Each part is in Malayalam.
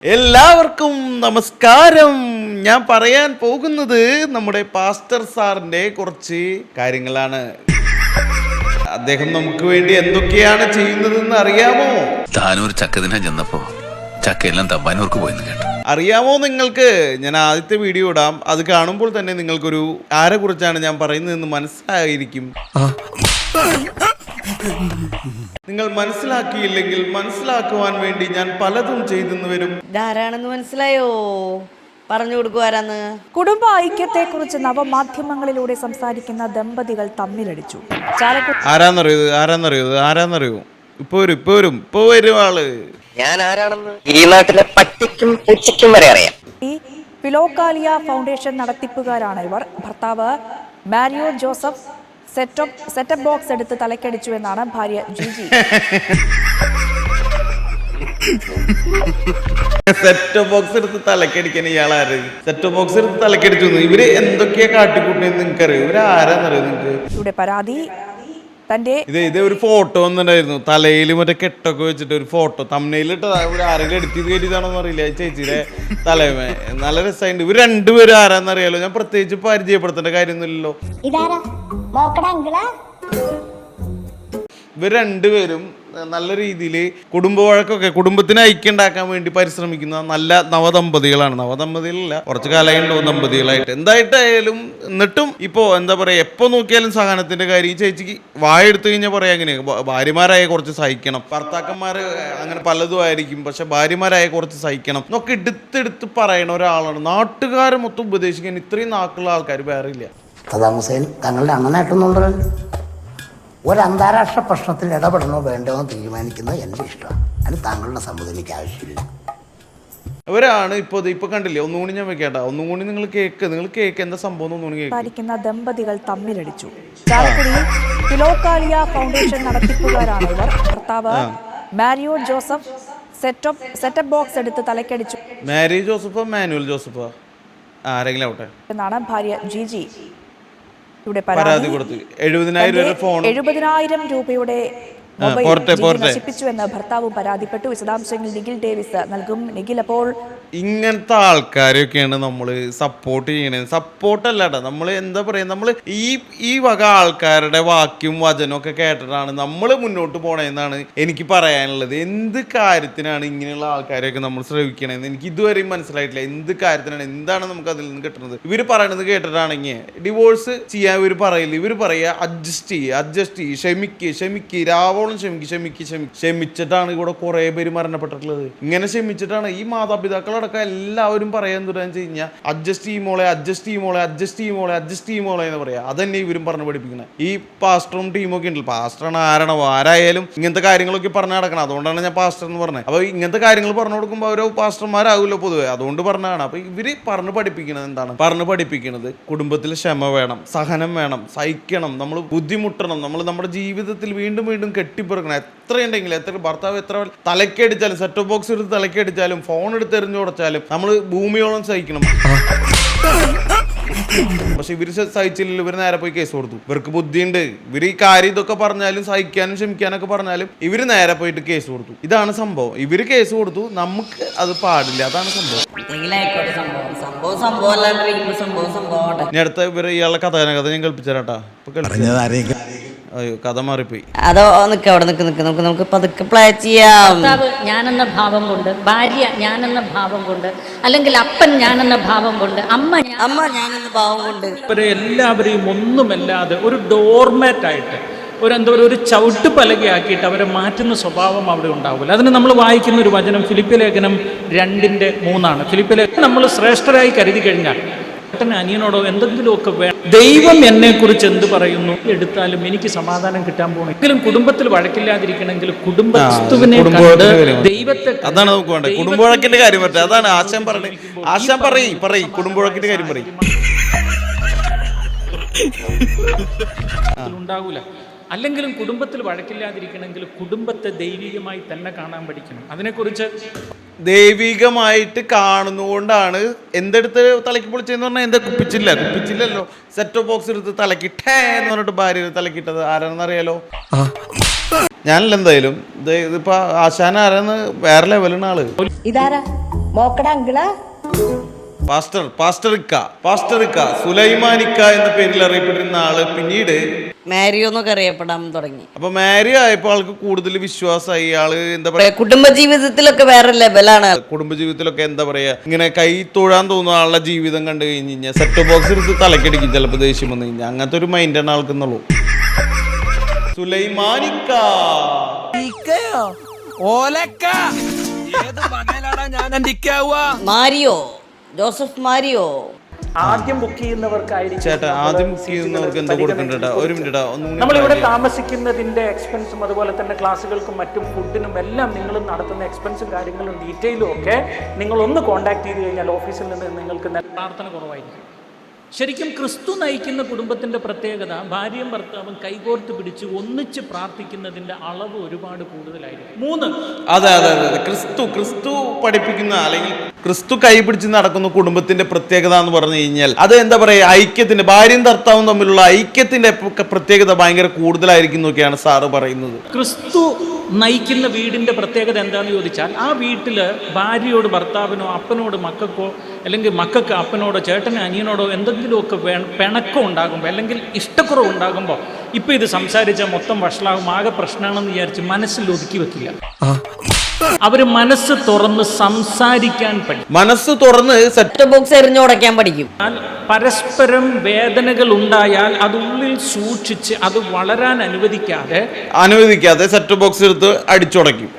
എല്ലാവർക്കും നമസ്കാരം. ഞാൻ പറയാൻ പോകുന്നത് നമ്മുടെ പാസ്റ്റർ സാറിന്റെ കുറച്ച് കാര്യങ്ങളാണ്. അദ്ദേഹം നമുക്ക് വേണ്ടി എന്തൊക്കെയാണ് ചെയ്യുന്നതെന്ന് അറിയാമോ? താനൂർ ചക്കദിനം ചെന്നപ്പോ ചക്കയെല്ലാം തമ്പാനൂർക്ക് പോയെന്ന് കേട്ടു. അറിയാമോ നിങ്ങൾക്ക്? ഞാൻ ആദ്യത്തെ വീഡിയോ ഇടാം, അത് കാണുമ്പോൾ തന്നെ നിങ്ങൾക്കൊരു ആരെ കുറിച്ചാണ് ഞാൻ പറയുന്നതെന്ന് മനസ്സിലായിരിക്കും. നിങ്ങൾ മനസ്സിലാക്കിയില്ലെങ്കിൽ മനസ്സിലാക്കുവാൻ വേണ്ടി ഞാൻ പലതും ചെയ്തെന്ന് വരും. ഇതാരാണെന്ന് മനസ്സിലായോ? പറഞ്ഞു കൊടുക്കുവാരാന്ന്. കുടുംബ ഐക്യത്തെക്കുറിച്ച് നവമാധ്യമങ്ങളിലൂടെ സംസാരിക്കുന്ന ദമ്പതികൾ തമ്മിലടിച്ചു. ആരാന്നറിയോ? ഇപ്പൊ വരും ആള്. ഞാൻ ആരാണെന്ന് ഈ നാട്ടിലെ പട്ടിക്കും പൂച്ചയ്ക്കും വരെ അറിയാം. ഈ ഫിലോക്കാലിയ ഫൗണ്ടേഷൻ നടത്തിപ്പുകാരാണ് ഇവർ. ഭർത്താവ് മാരിയോ ജോസഫ് സെറ്റപ്പ് ബോക്സ് എടുത്ത് തലക്കടിച്ചു എന്നാണ് ഭാര്യ ജിജി. സെറ്റ് ബോക്സ് എടുത്ത് തലക്കടിക്കാൻ ഇയാളാര്? സെറ്റ് ബോക്സ് എടുത്ത് തലക്കടിച്ചു. ഇവര് എന്തൊക്കെയാ കാട്ടിക്കൂട്ടിയെന്ന് നിങ്ങൾക്കറിയോ? ഇവര് ആരാന്നറിയോ നിങ്ങൾക്ക്? ഇവിടെ പരാതി തന്റെ ഇത് ഒരു ഫോട്ടോ വന്നിട്ടുണ്ടായിരുന്നു, തലയിൽ മറ്റേ കെട്ടൊക്കെ വെച്ചിട്ട് ഒരു ഫോട്ടോ തമ്മനയിലിട്ട് ആരെങ്കിലും എഡിറ്റ് ചെയ്ത് കയറ്റിയതാണോന്ന് അറിയില്ല. ചേച്ചിയുടെ തലമേ നല്ല രസമായിട്ടുണ്ട്. ഇവർ രണ്ടുപേരും ആരാന്നറിയാലോ. ഞാൻ പ്രത്യേകിച്ച് പരിചയപ്പെടുത്തേണ്ട കാര്യമൊന്നുമില്ലല്ലോ. ഇവർ രണ്ടുപേരും നല്ല രീതിയിൽ കുടുംബത്തിന് ഐക്യം ഉണ്ടാക്കാൻ വേണ്ടി പരിശ്രമിക്കുന്ന നല്ല നവദമ്പതികളല്ല, കുറച്ച് കാലമുണ്ടോ ദമ്പതികളായിട്ട്. എന്തായിട്ടായാലും എന്നിട്ടും ഇപ്പോ എന്താ പറയാ, എപ്പോ നോക്കിയാലും സഹനത്തിന്റെ കാര്യം. ഈ ചേച്ചിക്ക് വായ എടുത്തു കഴിഞ്ഞാൽ പറയാ, അങ്ങനെ ഭാര്യമാരായ കുറച്ച് സഹിക്കണം, ഭർത്താക്കന്മാര് അങ്ങനെ പലതും ആയിരിക്കും, പക്ഷെ ഭാര്യമാരായ കുറച്ച് സഹിക്കണം എന്നൊക്കെ എടുത്തെടുത്ത് പറയണ ഒരാളാണ്. നാട്ടുകാരെ മൊത്തം ഉപദേശിക്കാൻ ഇത്രയും നാക്കുള്ള ആൾക്കാർ വേറെ ഇല്ല. സദാം ഹുസൈൻ തങ്ങളുടെ അണ്ണനായിട്ടൊന്നുണ്ടല്ലോ. ഒരു അന്താരാഷ്ട്ര പ്രശ്നത്തിൽ ഇടപെടണോ വേണ്ടോ എന്ന് തീരുമാനിക്കുന്നത് എൻ്റെ ഇഷ്ടമാണ്. അതിന് താങ്കളുടെ സമ്മതം എനിക്ക് ആവശ്യമില്ല. അവരാണ് ഇപ്പൊ കണ്ടില്ലേ. ഒന്നുകൂടി ഞാൻ വെക്കേട്ടാ, ഒന്നുകൂടി നിങ്ങൾ കേക്ക് എന്താ സംഭവം ഒന്നുകൂടി സംസാരിക്കുന്ന ദമ്പതികൾ തമ്മിലടിച്ചു. ചാലക്കുടിയിൽ ഫിലോക്കാലിയ ഫൗണ്ടേഷൻ നടത്തിപ്പുകാരാണ് ഇവർ. ഭർത്താവ് മാരിയോ ജോസഫ് സെറ്റപ്പ് ബോക്സ് എടുത്ത് തലക്കടിച്ചു. മാരിയോ ജോസഫോ മാനുവൽ ജോസഫോ ആരെങ്കിലും ആവട്ടെ എന്നാണ് ഭാര്യ ജിജി ഇവിടെ പരാതി കൊടുത്തു. 70,000 രൂപയുടെ മൊബൈൽ നശിപ്പിച്ചുവെന്ന് ഭർത്താവും പരാതിപ്പെട്ടു. വിശദാംശങ്ങൾ നിഖിൽ ഡേവിസ് നൽകും. നിഖിൽ, അപ്പോൾ ഇങ്ങനത്തെ ആൾക്കാരെയൊക്കെയാണ് നമ്മൾ സപ്പോർട്ട് ചെയ്യണത്. സപ്പോർട്ടല്ലാട്ടോ, നമ്മൾ എന്താ പറയുക, നമ്മൾ ഈ വക ആൾക്കാരുടെ വാക്യം വചനമൊക്കെ കേട്ടിട്ടാണ് നമ്മൾ മുന്നോട്ട് പോണേന്നാണ് എനിക്ക് പറയാനുള്ളത്. എന്ത് കാര്യത്തിനാണ് ഇങ്ങനെയുള്ള ആൾക്കാരെയൊക്കെ നമ്മൾ ശ്രമിക്കണതെന്ന് എനിക്ക് ഇതുവരെയും മനസ്സിലായിട്ടില്ല. എന്ത് കാര്യത്തിനാണ്, എന്താണ് നമുക്ക് അതിൽ നിന്ന് കിട്ടുന്നത്? ഇവർ പറയണത് കേട്ടിട്ടാണെങ്കിൽ ഡിവോഴ്സ് ചെയ്യാൻ ഇവർ പറയില്ല. ഇവർ പറയുക അഡ്ജസ്റ്റ് ചെയ്യുക, ക്ഷമിക്ക്, രാവോളം ക്ഷമിച്ചിട്ടാണ് ഇവിടെ കുറെ പേര് മരണപ്പെട്ടിട്ടുള്ളത്. ഇങ്ങനെ ക്ഷമിച്ചിട്ടാണ് ഈ മാതാപിതാക്കളടക്കം എല്ലാവരും പറയാൻ തുടങ്ങി കഴിഞ്ഞാൽ അഡ്ജസ്റ്റ് ചെയ്യുമോളെ എന്ന് പറയാ. അതന്നെ ഇവരും പറഞ്ഞു പഠിപ്പിക്കുന്നത്. ഈ പാസ്റ്ററും ടീമൊക്കെ ഉണ്ടല്ലോ, പാസ്റ്ററാണ് ആരായാലും ഇങ്ങനത്തെ കാര്യങ്ങളൊക്കെ പറഞ്ഞു നടക്കണം. അതുകൊണ്ടാണ് ഞാൻ പാസ്റ്റർ എന്ന് പറഞ്ഞത്. അപ്പൊ ഇങ്ങനത്തെ കാര്യങ്ങൾ പറഞ്ഞു കൊടുക്കുമ്പോൾ അവരോ പാസ്റ്റർമാരാകുമല്ലോ പൊതുവെ, അതുകൊണ്ട് പറഞ്ഞതാണ്. അപ്പൊ ഇവര് പറഞ്ഞു പഠിപ്പിക്കുന്നത് എന്താണ്? പറഞ്ഞു പഠിപ്പിക്കുന്നത് കുടുംബത്തിൽ ക്ഷമ വേണം, സഹനം വേണം, സഹിക്കണം, നമ്മൾ ബുദ്ധിമുട്ടണം, നമ്മൾ നമ്മുടെ ജീവിതത്തിൽ വീണ്ടും കെട്ടിപ്പിറക്കണം. എത്രയുണ്ടെങ്കിലും, എത്ര ഭർത്താവ് എത്ര തലക്കടിച്ചാലും, സെറ്റ് ബോക്സ് എടുത്ത് തലക്കടിച്ചാലും, ഫോൺ എടുത്ത് എറിഞ്ഞു കൊടുത്താലും നമ്മൾ ഭൂമിയോളം സഹിക്കണം. പക്ഷെ ഇവര് സഹിച്ചില്ലല്ലോ. ഇവര് നേരെ പോയി കേസ് കൊടുത്തു. ഇവർക്ക് ബുദ്ധിയുണ്ട്. ഇവര് ഈ കാര്യം ഇതൊക്കെ പറഞ്ഞാലും സഹിക്കാനും ക്ഷമിക്കാനൊക്കെ പറഞ്ഞാലും ഇവര് നേരെ പോയിട്ട് കേസ് കൊടുത്തു. ഇതാണ് സംഭവം. ഇവര് കേസ് കൊടുത്തു, നമുക്ക് അത് പാടില്ല. അതാണ് സംഭവം. ഇനി അടുത്ത ഇയാളുടെ കഥ ഞാൻ കേൾപ്പിച്ചേരാട്ടാ. അയ്യോ, കഥ മാറിപ്പോയി. അതോ നമുക്ക് പതുക്കെ പ്ലേ ചെയ്യാം. ഞാനെന്ന ഭാവം കൊണ്ട്, ഭാര്യ ഞാനെന്ന ഭാവം കൊണ്ട്, അല്ലെങ്കിൽ അപ്പൻ ഞാനെന്ന ഭാവം കൊണ്ട്, അമ്മ ഞാനെന്ന ഭാവം കൊണ്ട്, ഇവരെ എല്ലാവരെയും ഒന്നുമല്ലാതെ ഒരു ഡോർമാറ്റായിട്ട് ഒരു ചവിട്ട് പലകയാക്കിയിട്ട് അവരെ മാറ്റുന്ന സ്വഭാവം അവിടെ ഉണ്ടാവില്ല. അതിന് നമ്മൾ വായിക്കുന്ന ഒരു വചനം ഫിലിപ്പിയ ലേഖനം 2:3 ഫിലിപ്പിയ ലേഖനം നമ്മൾ ശ്രേഷ്ഠരായി കരുതി കഴിഞ്ഞാൽ അനിയനോടോ എന്തെങ്കിലുമൊക്കെ വേണം. ദൈവം എന്നെ കുറിച്ച് എന്ത് പറയുന്നു എടുത്താലും എനിക്ക് സമാധാനം കിട്ടാൻ പോകണം. എങ്കിലും കുടുംബത്തിൽ വഴക്കില്ലാതിരിക്കണമെങ്കിൽ കുടുംബത്തിനെ കണ്ട് ദൈവത്തെ, അതാണ് നമുക്ക് വേണ്ടത്. കുടുംബവഴക്കിന്റെ കാര്യം പറ്റും. അതാണ് ആശാൻ പറയും കുടുംബവഴക്കിന്റെ കാര്യം പറയും. ഉണ്ടാകൂല. അല്ലെങ്കിലും കുടുംബത്തിൽ വഴക്കില്ലാതിരിക്കണമെങ്കിൽ കുടുംബത്തെ ദൈവികമായി തന്നെ കാണാൻ പഠിക്കണം. അതിനെക്കുറിച്ച് ദൈവികമായിട്ട് കാണുന്നതുകൊണ്ടാണ് എന്തെടുത്ത് തലക്കി പൊളിച്ചെന്ന് പറഞ്ഞാൽ എന്താ കുപ്പിച്ചില്ലല്ലോ. സെറ്റ് ബോക്സ് എടുത്ത് തലക്കിട്ടേ എന്ന് പറഞ്ഞിട്ട് ഭാര്യ തലക്കിട്ടത് ആരാണെന്നറിയാലോ? ഞാനല്ല. എന്തായാലും ഇതിപ്പോ ആശാൻ ആരാന്ന് വേറെ ലെവലാണ് ആള്. ഇതാരാ? പാസ്റ്റർ ഇക്ക സുലൈമാനിക്ക എന്ന പേരിൽ അറിയപ്പെട്ടിരുന്ന ആള് പിന്നീട് മാരിയോ എന്നൊക്കെ അറിയപ്പെടാൻ തുടങ്ങി. അപ്പൊ മാരി ആയപ്പോ ആൾക്ക് കൂടുതൽ വിശ്വാസമായി. ആള് എന്താ പറയാ, കുടുംബജീവിതത്തിലൊക്കെ വേറെ ലെവലാണ്. കുടുംബജീവിതത്തിലൊക്കെ എന്താ പറയാ, ഇങ്ങനെ കൈ തൊഴാൻ തോന്നുന്ന ആളുടെ ജീവിതം കണ്ടു കഴിഞ്ഞ് കഴിഞ്ഞാൽ സെറ്റ് ബോക്സ് എടുത്ത് തലക്കടിക്കും ചിലപ്പോൾ ദേഷ്യം വന്നു കഴിഞ്ഞാൽ. അങ്ങനത്തെ ഒരു മൈൻഡാണ് ആൾക്കെന്നുള്ളൂ. സുലൈമാനിക്ക മാരിയോ, ജോസഫ് മാരിയോ. ആദ്യം ബുക്ക് ചെയ്യുന്നവർക്കായിരിക്കും ചേട്ടാ, ആദ്യം ബുക്ക് ചെയ്യുന്നവർക്ക് എന്താ കൊടുക്കണ്ടേട്ടാ? ഒരു മിനിറ്റ്, നമ്മളിവിടെ താമസിക്കുന്നതിന്റെ എക്സ്പെൻസും അതുപോലെ തന്നെ ക്ലാസ്സുകൾക്കും മറ്റും ഫുഡിനും എല്ലാം നിങ്ങൾ നടത്തുന്ന എക്സ്പെൻസും കാര്യങ്ങളും ഡീറ്റെയിലും ഒക്കെ നിങ്ങൾ ഒന്ന് കോൺടാക്ട് ചെയ്ത് കഴിഞ്ഞാൽ ഓഫീസിൽ നിന്ന് നിങ്ങൾക്ക് പ്രാർത്ഥന കുറവായിരിക്കും. ശരിക്കും ക്രിസ്തു നയിക്കുന്ന കുടുംബത്തിൻ്റെ പ്രത്യേകത ഭാര്യയും ഭർത്താവും കൈകോർത്ത് പിടിച്ച് ഒന്നിച്ച് പ്രാർത്ഥിക്കുന്നതിൻ്റെ അളവ് ഒരുപാട് കൂടുതലായിരിക്കും. 3, അതെ, ക്രിസ്തു പഠിപ്പിക്കുന്ന അല്ലെങ്കിൽ ക്രിസ്തു കൈപിടിച്ച് നടക്കുന്ന കുടുംബത്തിന്റെ പ്രത്യേകത എന്ന് പറഞ്ഞു കഴിഞ്ഞാൽ അത് എന്താ പറയാ, ഐക്യത്തിന്റെ, ഭാര്യയും ഭർത്താവും തമ്മിലുള്ള ഐക്യത്തിന്റെ പ്രത്യേകത ഭയങ്കര കൂടുതലായിരിക്കും എന്നൊക്കെയാണ് സാറ് പറയുന്നത്. ക്രിസ്തു നയിക്കുന്ന വീടിൻ്റെ പ്രത്യേകത എന്താണെന്ന് ചോദിച്ചാൽ ആ വീട്ടിൽ ഭാര്യയോട് ഭർത്താവിനോ അപ്പനോട് മക്കൾക്കോ അല്ലെങ്കിൽ മക്കൾക്ക് അപ്പനോടോ ചേട്ടനോ അനിയനോടോ എന്തെങ്കിലുമൊക്കെ പിണക്കം ഉണ്ടാകുമ്പോൾ അല്ലെങ്കിൽ ഇഷ്ടക്കുറവ് ഉണ്ടാകുമ്പോൾ ഇപ്പം ഇത് സംസാരിച്ചാൽ മൊത്തം വഷളാകും, ആകെ പ്രശ്നമാണെന്ന് വിചാരിച്ച് മനസ്സിൽ ഒതുക്കി വെക്കില്ല. അവര് മനസ്സ് തുറന്ന് സംസാരിക്കാൻ പഠിക്കും. മനസ്സ് തുറന്ന് സെറ്റ് ബോക്സ് എറിഞ്ഞുടയ്ക്കാൻ പഠിക്കും. പരസ്പരം വേദനകൾ ഉണ്ടായാൽ അത് ഉള്ളിൽ സൂക്ഷിച്ച് അത് വളരാൻ അനുവദിക്കാതെ സെറ്റ് ബോക്സ് എടുത്ത് അടിച്ചുടയ്ക്കും.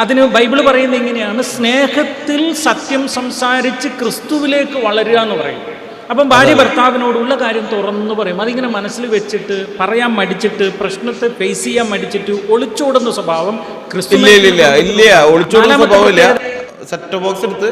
അതിന് ബൈബിൾ പറയുന്നത് ഇങ്ങനെയാണ്, സ്നേഹത്തിൽ സത്യം സംസാരിച്ച് ക്രിസ്തുവിലേക്ക് വളരുക എന്ന് പറയും. അപ്പം ഭാര്യ ഭർത്താവിനോടുള്ള കാര്യം തുറന്നു പറയും. അതിങ്ങനെ മനസ്സിൽ വെച്ചിട്ട് പറയാൻ മടിച്ചിട്ട് പ്രശ്നത്തെ ഫേസ് ചെയ്യാൻ മടിച്ചിട്ട് ഒളിച്ചോടുന്ന സ്വഭാവം സെറ്റ് ബോക്സ് എടുത്ത്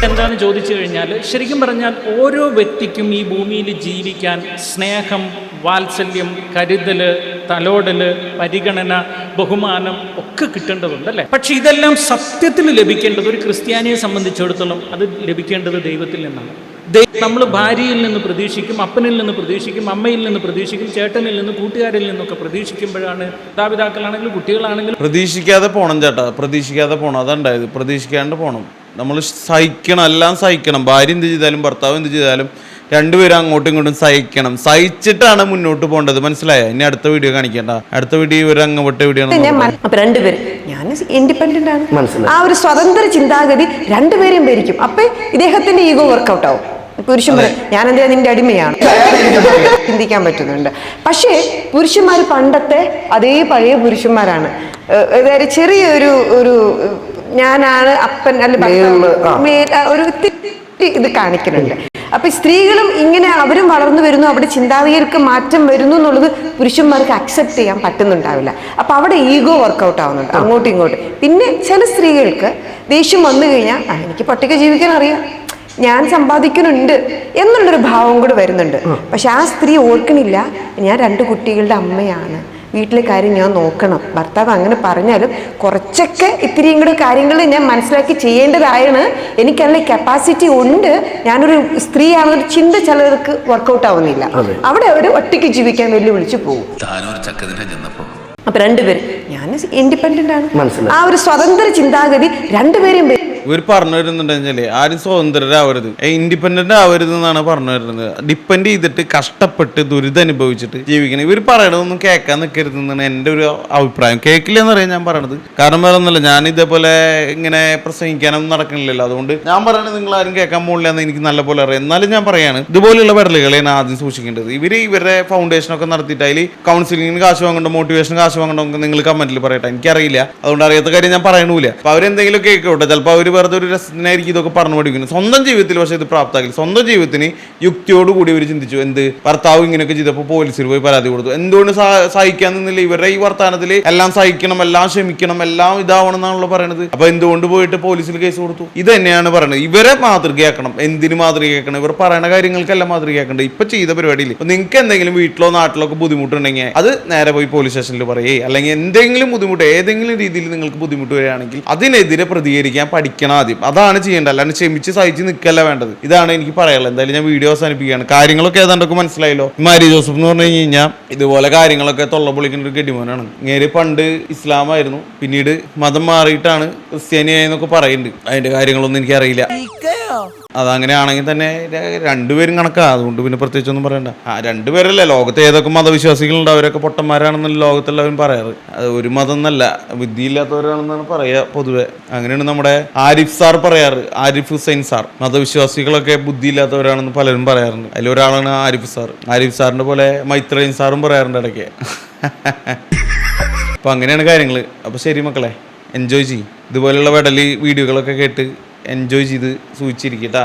എന്താണെന്ന് ചോദിച്ചു കഴിഞ്ഞാൽ, ശരിക്കും പറഞ്ഞാൽ ഓരോ വ്യക്തിക്കും ഈ ഭൂമിയിൽ ജീവിക്കാൻ സ്നേഹം, വാത്സല്യം, കരുതല്, തലോടല്, പരിഗണന, ബഹുമാനം ഒക്കെ കിട്ടേണ്ടതുണ്ട് അല്ലേ? പക്ഷെ ഇതെല്ലാം സത്യത്തിൽ ലഭിക്കേണ്ടത് ഒരു ക്രിസ്ത്യാനിയെ സംബന്ധിച്ചിടത്തോളം അത് ലഭിക്കേണ്ടത് ദൈവത്തിൽ നിന്നാണ്. നമ്മൾ ഭാര്യയിൽ നിന്ന് പ്രതീക്ഷിക്കും, അപ്പനിൽ നിന്ന് പ്രതീക്ഷിക്കും, അമ്മയിൽ നിന്ന് പ്രതീക്ഷിക്കും, ചേട്ടനിൽ നിന്ന്, കൂട്ടുകാരിൽ നിന്നൊക്കെ പ്രതീക്ഷിക്കുമ്പോഴാണ് മാതാപിതാക്കളാണെങ്കിലും കുട്ടികളാണെങ്കിലും പ്രതീക്ഷിക്കാതെ പോകണം ചേട്ടാ, പ്രതീക്ഷിക്കാതെ പോകണം. അതുണ്ടായത്, പ്രതീക്ഷിക്കാണ്ട് പോകണം. നമ്മൾ സഹിക്കണം, എല്ലാം സഹിക്കണം. ഭാര്യ എന്ത് ചെയ്താലും ഭർത്താവ് എന്ത് ചെയ്താലും രണ്ടുപേരും അങ്ങോട്ടും ഇങ്ങോട്ടും സഹിക്കണം. സഹിച്ചിട്ടാണ് മുന്നോട്ട് പോകേണ്ടത്. മനസ്സിലായോ? ഇനി അടുത്ത വീഡിയോ കാണിക്കണ്ട. അടുത്ത വീഡിയോ ഇവർ അങ്ങോട്ട് വീഡിയോ. അപ്പൊ രണ്ടുപേരും ഞാൻ ഇൻഡിപെൻഡന്റ് ആണ്. ആ ഒരു സ്വതന്ത്ര ചിന്താഗതി രണ്ടുപേരെയും ഭരിക്കും. അപ്പൊ ഇദ്ദേഹത്തിന്റെ ഈഗോ വർക്കൗട്ട് ആവും. പുരുഷൻ പറയും ഞാൻ എന്താ നിന്റെ അടിമയാണ്, ചിന്തിക്കാൻ പറ്റുന്നുണ്ട്. പക്ഷേ പുരുഷന്മാർ പണ്ടത്തെ അതേ പഴയ പുരുഷന്മാരാണ്. അതായത് ചെറിയൊരു ഞാനാണ് അപ്പൻ അല്ല ഒരു ഇത് കാണിക്കുന്നുണ്ട്. അപ്പൊ സ്ത്രീകളും ഇങ്ങനെ അവരും വളർന്നു വരുന്നു, അവിടെ ചിന്താഗതികൾക്ക് മാറ്റം വരുന്നു എന്നുള്ളത് പുരുഷന്മാർക്ക് അക്സെപ്റ്റ് ചെയ്യാൻ പറ്റുന്നുണ്ടാവില്ല. അപ്പൊ അവിടെ ഈഗോ വർക്കൗട്ട് ആവുന്നുണ്ട് അങ്ങോട്ടും ഇങ്ങോട്ടും. പിന്നെ ചില സ്ത്രീകൾക്ക് ദേഷ്യം വന്നു കഴിഞ്ഞാൽ എനിക്ക് പട്ടിക ജീവിക്കാൻ അറിയാം, ഞാൻ സമ്പാദിക്കുന്നുണ്ട് എന്നുള്ളൊരു ഭാവം കൂടെ വരുന്നുണ്ട്. പക്ഷെ ആ സ്ത്രീ ഓർക്കണില്ല, ഞാൻ 2 കുട്ടികളുടെ അമ്മയാണ്, വീട്ടിലെ കാര്യം ഞാൻ നോക്കണം. ഭർത്താവ് അങ്ങനെ പറഞ്ഞാലും കുറച്ചൊക്കെ ഇത്തിരിയും കൂടെ കാര്യങ്ങൾ ഞാൻ മനസ്സിലാക്കി ചെയ്യേണ്ടതായാണ്. എനിക്കതിനുള്ള കപ്പാസിറ്റി ഉണ്ട്, ഞാനൊരു സ്ത്രീയാണെന്നൊരു ചിന്ത ചിലർക്ക് വർക്കൗട്ട് ആവുന്നില്ല. അവിടെ അവർ ഒറ്റയ്ക്ക് ജീവിക്കാൻ വെല്ലുവിളിച്ച് പോകും. അപ്പൊ രണ്ടുപേരും ഞാൻ ഇൻഡിപെൻഡന്റ് ആണ്. ആ ഒരു സ്വതന്ത്ര ചിന്താഗതി രണ്ടുപേരും ഇവർ പറഞ്ഞു വരുന്നുണ്ടെങ്കിൽ ആരും സ്വതന്ത്രരാവരുത്, ഇൻഡിപെൻഡന്റ് ആവരുത് എന്നാണ് പറഞ്ഞു വരുന്നത്. ഡിപ്പെൻഡ് ചെയ്തിട്ട് കഷ്ടപ്പെട്ട് ദുരിതം അനുഭവിച്ചിട്ട് ജീവിക്കണം. ഇവർ പറയണതൊന്നും കേൾക്കാൻ നിൽക്കരുത് എന്നാണ് എൻ്റെ ഒരു അഭിപ്രായം. കേൾക്കില്ല എന്നറിയാൻ ഞാൻ പറയണത്. കാരണം വേറെ ഒന്നുമില്ല, ഞാൻ ഇതേപോലെ ഇങ്ങനെ പ്രസംഗിക്കാനൊന്നും നടക്കണില്ലല്ലോ. അതുകൊണ്ട് ഞാൻ പറയണത് നിങ്ങൾ ആരും കേൾക്കാൻ പോകില്ല എന്ന് എനിക്ക് നല്ലപോലെ അറിയാം. എന്നാലും ഞാൻ പറയാണ്, ഇതുപോലെയുള്ള വിരലുകളെയാണ് ആദ്യം സൂക്ഷിക്കേണ്ടത്. ഇവരുടെ ഫൗണ്ടേഷനൊക്കെ നടത്തിയിട്ട് അതിൽ കൗൺസിലിങ്ങിന് കാശ് വാങ്ങണ്ടോ, മോട്ടിവേഷൻ കാശ് വാങ്ങണ്ടോ നിങ്ങൾ കമന്റിൽ പറയട്ടെ. എനിക്കറിയില്ല, അതുകൊണ്ട് അറിയാത്ത കാര്യം ഞാൻ പറയണില്ല. അപ്പൊ അവരെന്തെങ്കിലും കേൾക്കോട്ടെ, ചിലപ്പോൾ അവർ വെറുതെ ഒരു രസത്തിനായിരിക്കും ഇതൊക്കെ പറഞ്ഞു പഠിക്കുന്നത്. സ്വന്തം ജീവിതത്തിൽ പക്ഷേ ഇത് പ്രാപ്താക്കില്ല. സ്വന്തം ജീവിതത്തിന് യുക്തിയോടുകൂടി ഇവർ ചിന്തിച്ചു, എന്ത് ഭർത്താവ് ഇങ്ങനെയൊക്കെ ചെയ്തപ്പോൾ പോലീസിൽ പോയി പരാതി കൊടുത്തു. എന്തുകൊണ്ട് സഹിക്കാൻ നിന്നില്ല? ഇവരുടെ ഈ വർത്താനത്തിൽ എല്ലാം സഹിക്കണം, എല്ലാം ക്ഷമിക്കണം, എല്ലാം ഇതാവണം എന്നാണല്ലോ പറയണത്. അപ്പൊ എന്തുകൊണ്ട് പോയിട്ട് പോലീസിൽ കേസ് കൊടുത്തു? ഇത് തന്നെയാണ് പറയുന്നത്. ഇവരെ മാതൃകയാക്കണം. എന്തിന് മാതൃകയാക്കണം? ഇവർ പറയുന്ന കാര്യങ്ങൾക്കെല്ലാം മാതൃകയാക്കണ്ടേ. ഇപ്പൊ ചെയ്ത പരിപാടിയിൽ നിങ്ങൾക്ക് എന്തെങ്കിലും വീട്ടിലോ നാട്ടിലോ ഒക്കെ ബുദ്ധിമുട്ടുണ്ടെങ്കിൽ അത് നേരെ പോയി പോലീസ് സ്റ്റേഷനിൽ പറയേ, അല്ലെങ്കിൽ എന്തെങ്കിലും ബുദ്ധിമുട്ട് ഏതെങ്കിലും രീതിയിൽ നിങ്ങൾക്ക് ബുദ്ധിമുട്ട് വരികയാണെങ്കിൽ അതിനെതിരെ പ്രതികരിക്കാൻ പഠിക്കുക ക്ഷമിക്കണം ആദ്യം. അതാണ് ചെയ്യേണ്ടത്. അല്ലാണ്ട് ക്ഷമിച്ച് സഹിച്ച് നിൽക്കല്ല വേണ്ടത്. ഇതാണ് എനിക്ക് പറയാനുള്ളത്. എന്തായാലും ഞാൻ വീഡിയോ അവസാനിപ്പിക്കുകയാണ്. കാര്യങ്ങളൊക്കെ ഏതാണ്ടൊക്കെ മനസ്സിലായല്ലോ. മാരി ജോസഫ് എന്ന് പറഞ്ഞു കഴിഞ്ഞാൽ ഇതുപോലെ കാര്യങ്ങളൊക്കെ തൊള്ള പൊളിക്കുന്ന ഒരു ഗഡിമോനാണ്. ഇങ്ങേര് പണ്ട് ഇസ്ലാമായിരുന്നു, പിന്നീട് മതം മാറിയിട്ടാണ് ക്രിസ്ത്യാനിയായെന്നൊക്കെ പറയുന്നുണ്ട്. അതിന്റെ കാര്യങ്ങളൊന്നും എനിക്കറിയില്ല. അതങ്ങനെയാണെങ്കിൽ തന്നെ രണ്ടുപേരും കണക്കാ. അതുകൊണ്ട് പിന്നെ പ്രത്യേകിച്ചൊന്നും പറയണ്ട. രണ്ടുപേരല്ലേ, ലോകത്ത് ഏതൊക്കെ മതവിശ്വാസികളുണ്ട് അവരൊക്കെ പൊട്ടന്മാരാണെന്നല്ല ലോകത്തെല്ലാവരും പറയാറ്. അത് ഒരു മതം എന്നല്ല, ബുദ്ധിയില്ലാത്തവരാണെന്നാണ് പറയുക പൊതുവെ. അങ്ങനെയാണ് നമ്മുടെ ആരിഫ് സാർ പറയാറ്. ആരിഫ് ഹുസൈൻ സാർ. മതവിശ്വാസികളൊക്കെ ബുദ്ധിയില്ലാത്തവരാണെന്ന് പലരും പറയാറുണ്ട്. അതിലൊരാളാണ് ആരിഫ് സാർ. ആരിഫ് സാറിന്റെ പോലെ മൈത്രേയൻ സാറും പറയാറുണ്ട് ഇടയ്ക്ക്. അപ്പൊ അങ്ങനെയാണ് കാര്യങ്ങൾ. അപ്പൊ ശരി മക്കളെ, എൻജോയ് ചെയ്യും. ഇതുപോലെയുള്ള വെടലി വീഡിയോകളൊക്കെ കേട്ട് എൻജോയ് ചെയ്ത് സൂചിച്ചിരിക്കട്ടാ.